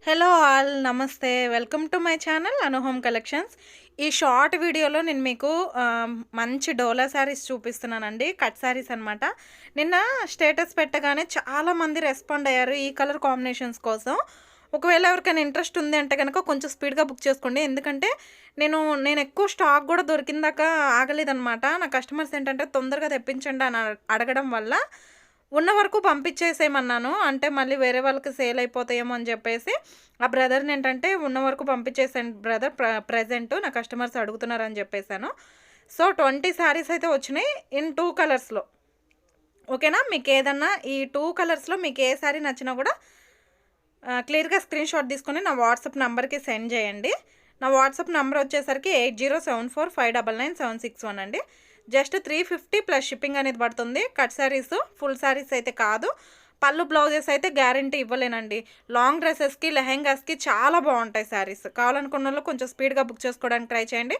Hello all నమస్తే welcome to my channel Anu home collections. ఈ short వీడియోలో నేను మీకు మంచి డోలా శారీస్ చూపిస్తున్నానండి. కట్ శారీస్ అనమాట. నిన్న స్టేటస్ పెట్టగానే చాలామంది రెస్పాండ్ అయ్యారు ఈ కలర్ కాంబినేషన్స్ కోసం. ఒకవేళ ఎవరికైనా ఇంట్రెస్ట్ ఉంది అంటే కనుక కొంచెం స్పీడ్గా బుక్ చేసుకోండి. ఎందుకంటే నేను ఎక్కువ స్టాక్ కూడా దొరికిందాక ఆగలేదనమాట. నా కస్టమర్స్ ఏంటంటే తొందరగా తెప్పించండి అని అడగడం వల్ల ఉన్న వరకు పంపించేసేయమన్నాను. అంటే మళ్ళీ వేరే వాళ్ళకి సేల్ అయిపోతాయేమో అని చెప్పేసి ఆ బ్రదర్‌ని ఏంటంటే ఉన్న వరకు పంపించేసాను బ్రదర్, ప్రెజెంట్ నా కస్టమర్స్ అడుగుతున్నారని చెప్పేసాను. సో 20 శారీస్ అయితే వచ్చినాయి ఇన్ 2 కలర్స్‌లో. ఓకేనా? మీకేదన్నా ఈ 2 కలర్స్‌లో మీకు ఏ శారీ నచ్చినా కూడా క్లియర్‌గా స్క్రీన్ షాట్ తీసుకొని నా వాట్సాప్ నంబర్‌కి సెండ్ చేయండి. నా వాట్సాప్ నంబర్ వచ్చేసరికి 8074599761 అండి. జస్ట్ 350 ప్లస్ షిప్పింగ్ అనేది పడుతుంది. కట్ శారీస్, ఫుల్ శారీస్ అయితే కాదు. పళ్ళు బ్లౌజెస్ అయితే గ్యారంటీ ఇవ్వలేనండి. లాంగ్ డ్రెస్సెస్‌కి, లెహెంగాస్‌కి చాలా బాగుంటాయి శారీస్. కావాలనుకున్న వాళ్ళు కొంచెం స్పీడ్‌గా బుక్ చేసుకోవడానికి ట్రై చేయండి.